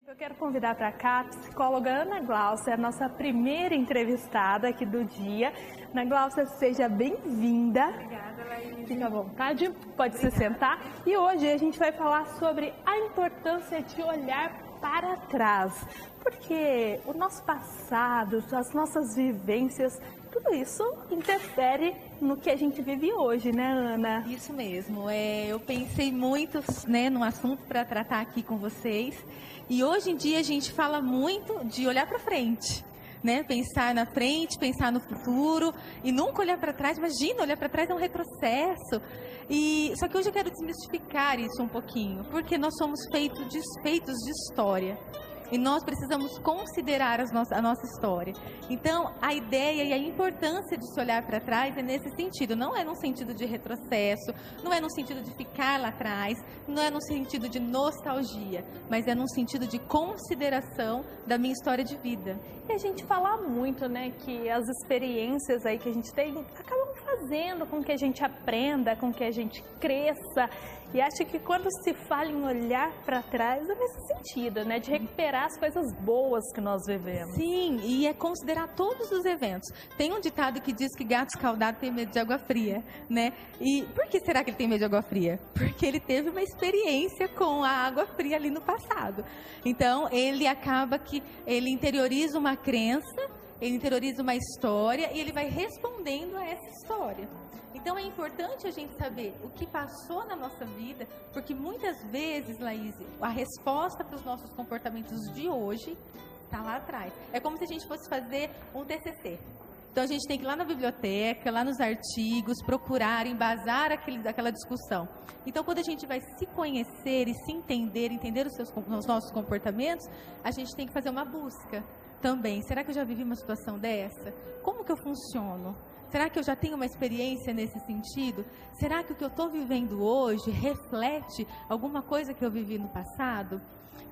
Eu quero convidar para cá a psicóloga Ana Glaucia, a nossa primeira entrevistada aqui do dia. Ana Glaucia, seja bem-vinda. Obrigada, Laís. Fica à vontade, pode se sentar. E hoje a gente vai falar sobre a importância de olhar para trás. Porque o nosso passado, as nossas vivências, tudo isso interfere no que a gente vive hoje, né, Ana? Isso mesmo. Eu pensei muito, num assunto para tratar aqui com vocês. E hoje em dia a gente fala muito de olhar para frente, né? Pensar na frente, pensar no futuro e nunca olhar para trás. Imagina, olhar para trás é um retrocesso. Só que hoje eu quero desmistificar isso um pouquinho, porque nós somos feitos de história. E nós precisamos considerar a nossa história. Então, a ideia e a importância de se olhar para trás é nesse sentido. Não é no sentido de retrocesso, não é no sentido de ficar lá atrás, não é no sentido de nostalgia, mas é no sentido de consideração da minha história de vida. E a gente fala muito, né, que as experiências aí que a gente tem acabam fazendo com que a gente aprenda, com que a gente cresça. E acho que quando se fala em olhar para trás é nesse sentido, né, de recuperar as coisas boas que nós vivemos. Sim, e é considerar todos os eventos. Tem um ditado que diz que gato escaldado tem medo de água fria, né? E por que será que ele tem medo de água fria? Porque ele teve uma experiência com a água fria ali no passado. Então, ele acaba que ele interioriza uma crença, ele interioriza uma história e ele vai respondendo a essa história. Então é importante a gente saber o que passou na nossa vida, porque muitas vezes, Laís, a resposta para os nossos comportamentos de hoje está lá atrás. É como se a gente fosse fazer um TCC. Então a gente tem que ir lá na biblioteca, lá nos artigos, procurar, embasar aquela discussão. Então quando a gente vai se conhecer e se entender os nossos comportamentos, a gente tem que fazer uma busca também. Será que eu já vivi uma situação dessa? Como que eu funciono? Será que eu já tenho uma experiência nesse sentido? Será que o que eu estou vivendo hoje reflete alguma coisa que eu vivi no passado?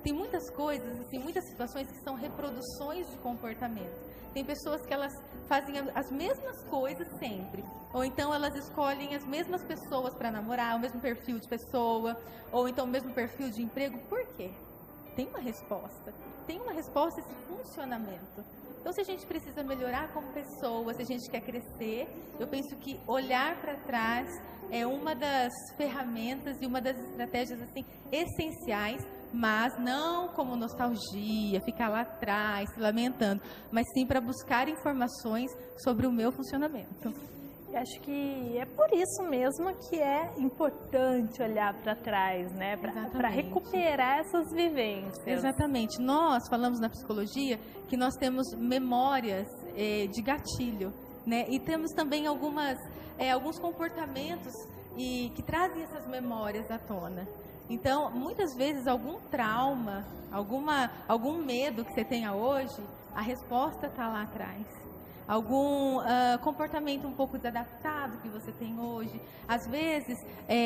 Tem muitas coisas, assim, muitas situações que são reproduções de comportamento. Tem pessoas que elas fazem as mesmas coisas sempre. Ou então elas escolhem as mesmas pessoas para namorar, o mesmo perfil de pessoa, ou então o mesmo perfil de emprego. Por quê? Tem uma resposta. Tem uma resposta esse funcionamento. Então, se a gente precisa melhorar como pessoa, se a gente quer crescer, eu penso que olhar para trás é uma das ferramentas e uma das estratégias assim essenciais, mas não como nostalgia, ficar lá atrás, se lamentando, mas sim para buscar informações sobre o meu funcionamento. E acho que é por isso mesmo que é importante olhar para trás, né? Para recuperar essas vivências. Exatamente. Nós falamos na psicologia que nós temos memórias de gatilho, né? E temos também alguns comportamentos que trazem essas memórias à tona. Então, muitas vezes, algum trauma, algum medo que você tenha hoje, a resposta está lá atrás. Algum comportamento um pouco desadaptado que você tem hoje, às vezes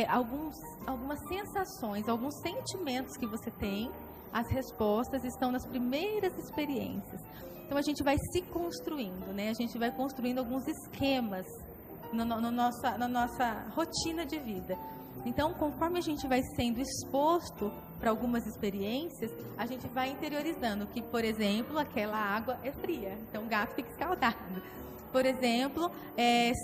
algumas sensações, alguns sentimentos que você tem, as respostas estão nas primeiras experiências. Então a gente vai se construindo, né? A gente vai construindo alguns esquemas na nossa rotina de vida. Então, conforme a gente vai sendo exposto para algumas experiências, a gente vai interiorizando que, por exemplo, aquela água é fria, então o gato fica escaldado. Por exemplo,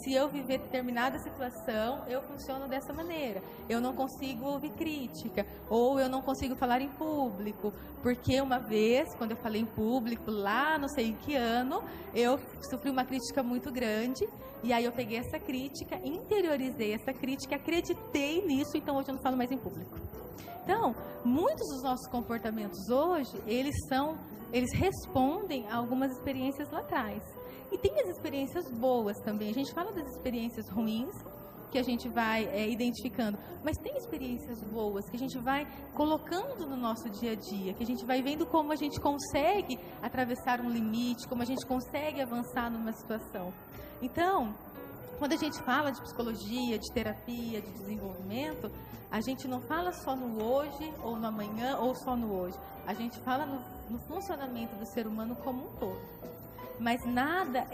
se eu viver determinada situação, eu funciono dessa maneira. Eu não consigo ouvir crítica, ou eu não consigo falar em público, porque uma vez, quando eu falei em público, lá não sei em que ano, eu sofri uma crítica muito grande, e aí eu peguei essa crítica, interiorizei essa crítica, acreditei nisso, então hoje eu não falo mais em público. Então, muitos dos nossos comportamentos hoje, eles respondem a algumas experiências lá atrás. E tem as experiências boas também. A gente fala das experiências ruins, que a gente vai identificando, mas tem experiências boas que a gente vai colocando no nosso dia a dia, que a gente vai vendo como a gente consegue atravessar um limite, como a gente consegue avançar numa situação. Então, quando a gente fala de psicologia, de terapia, de desenvolvimento, a gente não fala só no hoje, ou no amanhã, ou só no hoje. A gente fala no funcionamento do ser humano como um todo. mas nada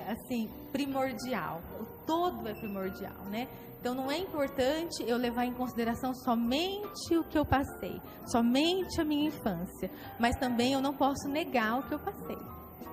assim, primordial. O todo é primordial, né? Então não é importante eu levar em consideração somente o que eu passei, somente a minha infância, mas também eu não posso negar o que eu passei.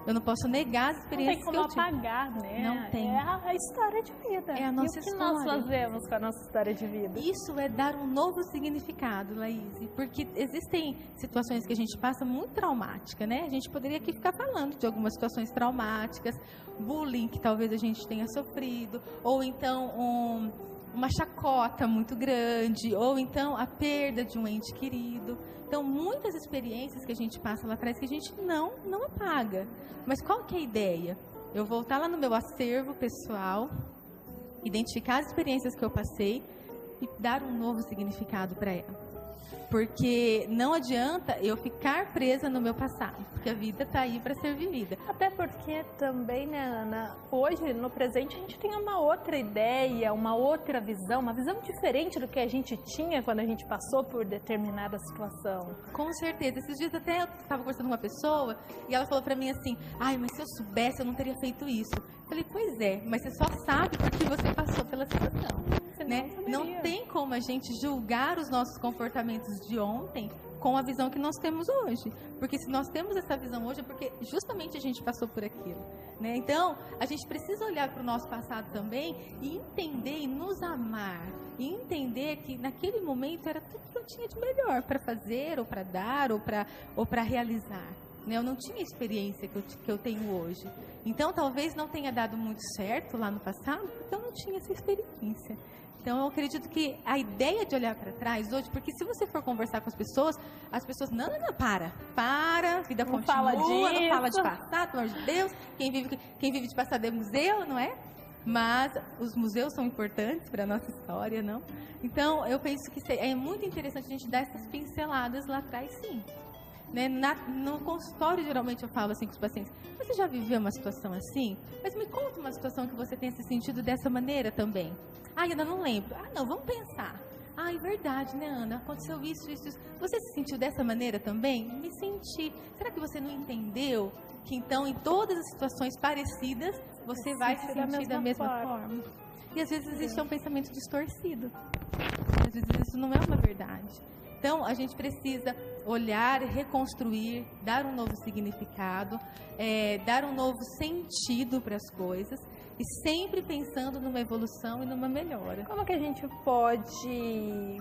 Eu não posso negar as experiências que eu tive. Não tem como apagar, né? Não tem. É a história de vida. É a nossa história. E o que história. nós fazemos com a nossa história de vida? Isso é dar um novo significado, Laís, porque existem situações que a gente passa muito traumática, né? A gente poderia aqui ficar falando de algumas situações traumáticas, bullying que talvez a gente tenha sofrido, ou então uma chacota muito grande, ou então a perda de um ente querido. Então, muitas experiências que a gente passa lá atrás que a gente não apaga. Mas qual que é a ideia? Eu voltar lá no meu acervo pessoal, identificar as experiências que eu passei e dar um novo significado para ela. Porque não adianta eu ficar presa no meu passado, porque a vida está aí para ser vivida. Até porque também, né, Ana, hoje, no presente, a gente tem uma outra ideia, uma outra visão, uma visão diferente do que a gente tinha quando a gente passou por determinada situação. Com certeza. Esses dias até eu estava conversando com uma pessoa e ela falou para mim assim, ai, mas se eu soubesse, eu não teria feito isso. Eu falei, pois é, mas você só sabe porque você passou pela situação. Né? Não tem como a gente julgar os nossos comportamentos de ontem com a visão que nós temos hoje. Porque se nós temos essa visão hoje é porque justamente a gente passou por aquilo. Né? Então, a gente precisa olhar para o nosso passado também e entender e nos amar. E entender que naquele momento era tudo que eu tinha de melhor para fazer, ou para dar, ou para realizar. Eu não tinha a experiência que eu tenho hoje. Então, talvez não tenha dado muito certo lá no passado, porque eu não tinha essa experiência. Então, eu acredito que a ideia de olhar para trás hoje, porque se você for conversar com as pessoas, não, para, vida não continua, fala disso. Não fala de passado, pelo amor de Deus, quem vive de passado é museu, não é? Mas os museus são importantes para a nossa história, não? Então, eu penso que é muito interessante a gente dar essas pinceladas lá atrás, sim. Né? No consultório, geralmente, eu falo assim com os pacientes, você já viveu uma situação assim? Mas me conta uma situação que você tenha se sentido dessa maneira também. Ah, ainda não lembro. Ah, não, vamos pensar. Ah, é verdade, né, Ana? Aconteceu isso. Você se sentiu dessa maneira também? Me senti. Será que você não entendeu que, então, em todas as situações parecidas, você vai se sentir da mesma forma? E, às vezes, existe um pensamento distorcido. Às vezes, isso não é uma verdade. Então, a gente precisa olhar, reconstruir, dar um novo significado, dar um novo sentido para as coisas e sempre pensando numa evolução e numa melhora. Como que a gente pode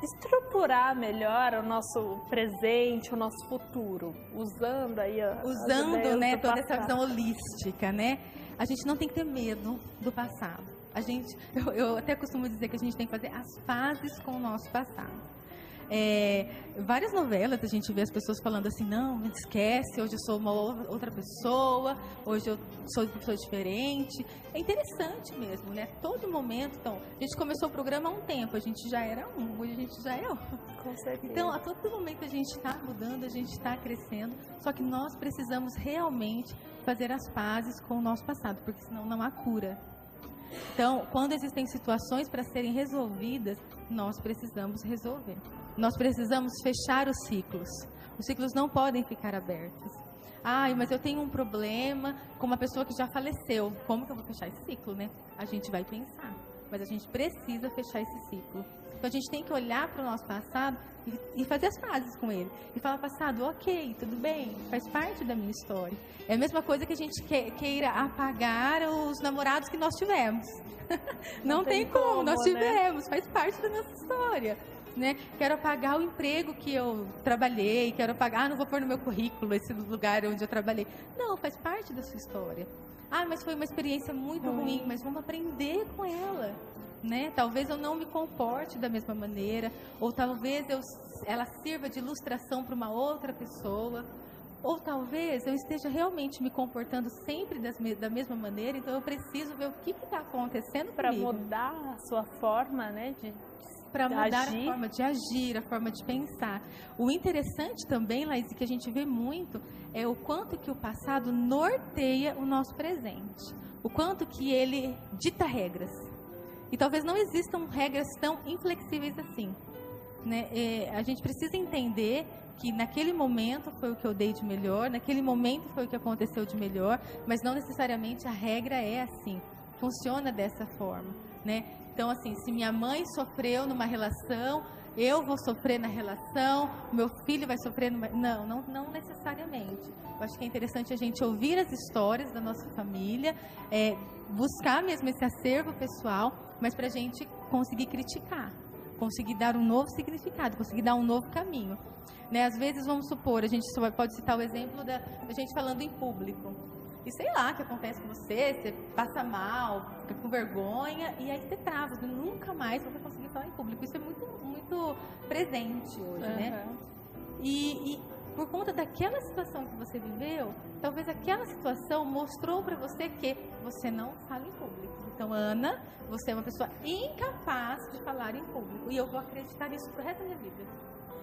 estruturar melhor o nosso presente, o nosso futuro, usando aí né, toda essa visão holística, né? A gente não tem que ter medo do passado. Eu até costumo dizer que a gente tem que fazer as pazes com o nosso passado. Várias novelas a gente vê as pessoas falando assim, não esquece, hoje eu sou uma outra pessoa, hoje eu sou uma pessoa diferente. É interessante mesmo, né? Todo momento, então, a gente começou o programa há um tempo, a gente já era hoje a gente já é outro. Com certeza. Então, a todo momento a gente está mudando, a gente está crescendo, só que nós precisamos realmente fazer as pazes com o nosso passado, porque senão não há cura. Então, quando existem situações para serem resolvidas, nós precisamos resolver. Nós precisamos fechar os ciclos. Os ciclos não podem ficar abertos. Ai, mas eu tenho um problema com uma pessoa que já faleceu. Como que eu vou fechar esse ciclo, né? A gente vai pensar, mas a gente precisa fechar esse ciclo. Então, a gente tem que olhar para o nosso passado e fazer as pazes com ele. E falar, passado, ok, tudo bem, faz parte da minha história. É a mesma coisa que a gente queira apagar os namorados que nós tivemos. Não tem como, nós tivemos, né? Faz parte da nossa história. Né? Quero apagar o emprego que eu trabalhei, quero apagar, não vou pôr no meu currículo esse lugar onde eu trabalhei. Não, faz parte da sua história. Ah, mas foi uma experiência muito ruim, mas vamos aprender com ela. Né? Talvez eu não me comporte da mesma maneira, ou talvez ela sirva de ilustração para uma outra pessoa, ou talvez eu esteja realmente me comportando sempre da mesma maneira, então eu preciso ver o que está acontecendo para mudar a sua forma, né, para mudar a forma de agir, a forma de pensar. O interessante também, Laís, que a gente vê muito, é o quanto que o passado norteia o nosso presente, o quanto que ele dita regras. E talvez não existam regras tão inflexíveis assim. Né? A gente precisa entender que naquele momento foi o que eu dei de melhor, naquele momento foi o que aconteceu de melhor, mas não necessariamente a regra é assim, funciona dessa forma, né? Então, assim, se minha mãe sofreu numa relação, eu vou sofrer na relação, meu filho vai sofrer numa... Não necessariamente. Eu acho que é interessante a gente ouvir as histórias da nossa família, buscar mesmo esse acervo pessoal, mas para a gente conseguir criticar, conseguir dar um novo significado, conseguir dar um novo caminho. Né? Às vezes, vamos supor, a gente pode citar o exemplo da gente falando em público. E sei lá o que acontece com você passa mal, fica com vergonha, e aí você trava, você nunca mais vai conseguir falar em público. Isso é muito, muito presente hoje, né? E por conta daquela situação que você viveu, talvez aquela situação mostrou para você que você não fala em público. Então, Ana, você é uma pessoa incapaz de falar em público, e eu vou acreditar nisso pro resto da minha vida.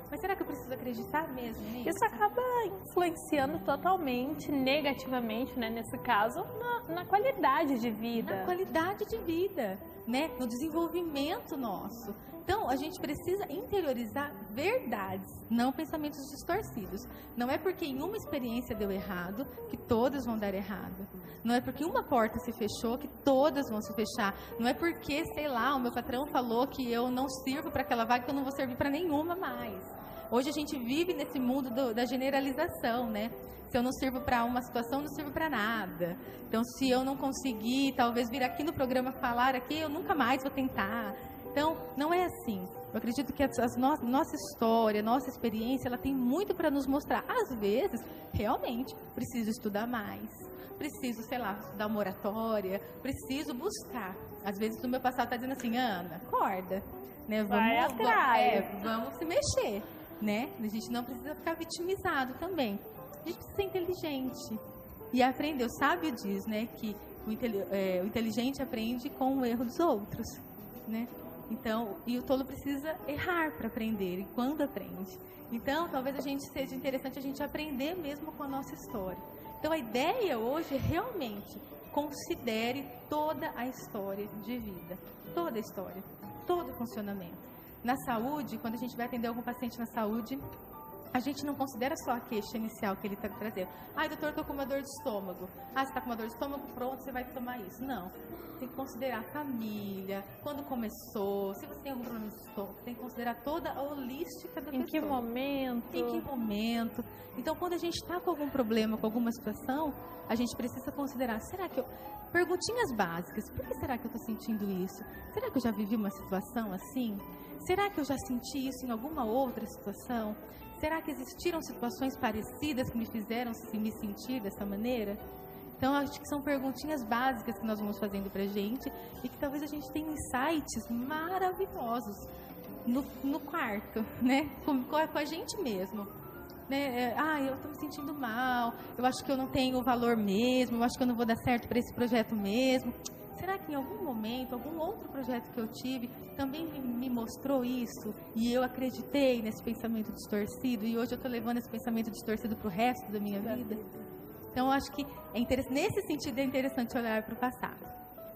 Mas será que eu preciso acreditar mesmo nisso? Isso acaba influenciando totalmente, negativamente, né, nesse caso, na qualidade de vida. Na qualidade de vida, né? No desenvolvimento nosso. Então, a gente precisa interiorizar verdades, não pensamentos distorcidos. Não é porque em uma experiência deu errado que todas vão dar errado. Não é porque uma porta se fechou que todas vão se fechar. Não é porque, sei lá, o meu patrão falou que eu não sirvo para aquela vaga que eu não vou servir para nenhuma mais. Hoje a gente vive nesse mundo da generalização, né? Se eu não sirvo para uma situação, não sirvo para nada. Então, se eu não conseguir, talvez vir aqui no programa falar aqui, eu nunca mais vou tentar. Então, não é assim. Eu acredito que nossa história, nossa experiência, ela tem muito para nos mostrar. Às vezes, realmente, preciso estudar mais. Preciso, sei lá, estudar uma oratória. Preciso buscar. Às vezes, o meu passado está dizendo assim, Ana, acorda. Né? Vai atrás. Vamos se mexer. Né? A gente não precisa ficar vitimizado também. A gente precisa ser inteligente. E aprender. O sábio diz, né, que o inteligente aprende com o erro dos outros. Né? Então, e o tolo precisa errar para aprender, e quando aprende. Então, talvez seja interessante a gente aprender mesmo com a nossa história. Então, a ideia hoje é realmente considere toda a história de vida, toda a história, todo o funcionamento. Na saúde, quando a gente vai atender algum paciente na saúde, a gente não considera só a queixa inicial que ele está trazendo. Ai, doutor, estou com uma dor de estômago. Ah, você está com uma dor de estômago? Pronto, você vai tomar isso. Não. Tem que considerar a família, quando começou, se você tem algum problema de estômago, tem que considerar toda a holística da pessoa. Em que momento? Em que momento. Então, quando a gente está com algum problema, com alguma situação, a gente precisa considerar, será que eu... Perguntinhas básicas. Por que será que eu estou sentindo isso? Será que eu já vivi uma situação assim? Será que eu já senti isso em alguma outra situação? Será que existiram situações parecidas que me fizeram me sentir dessa maneira? Então, acho que são perguntinhas básicas que nós vamos fazendo pra gente e que talvez a gente tenha insights maravilhosos no quarto, né? Com a gente mesmo. Né? Eu estou me sentindo mal, eu acho que eu não tenho valor mesmo, eu acho que eu não vou dar certo para esse projeto mesmo. Será que em algum momento, algum outro projeto que eu tive também me mostrou isso e eu acreditei nesse pensamento distorcido e hoje eu estou levando esse pensamento distorcido para o resto da minha vida? Então, eu acho que nesse sentido é interessante olhar para o passado.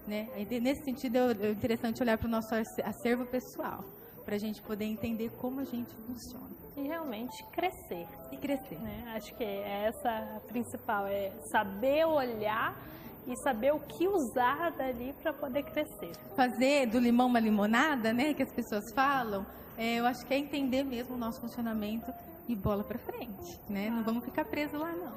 Né? Nesse sentido é interessante olhar para o nosso acervo pessoal, para a gente poder entender como a gente funciona. E realmente crescer. E crescer. Né? Acho que essa a principal, é saber olhar e saber o que usar dali para poder crescer. Fazer do limão uma limonada, né, que as pessoas falam, eu acho que é entender mesmo o nosso funcionamento e bola para frente, né? Não vamos ficar presos lá, não.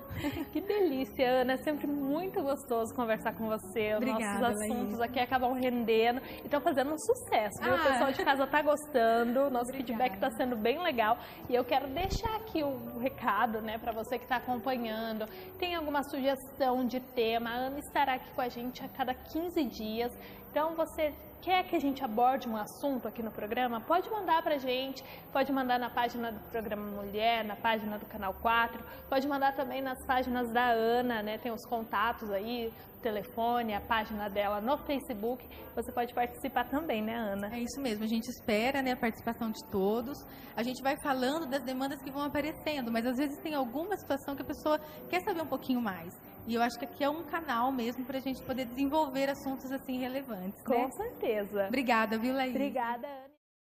Que delícia, Ana. É sempre muito gostoso conversar com você. Obrigada, nossos assuntos Laís. aqui acabam rendendo e estão fazendo um sucesso, viu? O pessoal de casa está gostando, nosso Obrigada. feedback está sendo bem legal. E eu quero deixar aqui o recado, né, para você que está acompanhando. Tem alguma sugestão de tema? A Ana estará aqui com a gente a cada 15 dias. Então, você quer que a gente aborde um assunto aqui no programa? Pode mandar pra gente, pode mandar na página do Programa Mulher, na página do Canal 4, pode mandar também nas páginas da Ana, né? Tem os contatos aí, o telefone, a página dela no Facebook. Você pode participar também, né, Ana? É isso mesmo, a gente espera, né, a participação de todos. A gente vai falando das demandas que vão aparecendo, mas às vezes tem alguma situação que a pessoa quer saber um pouquinho mais. E eu acho que aqui é um canal mesmo para a gente poder desenvolver assuntos assim relevantes. Com né? certeza. Obrigada, viu, Laís? Obrigada.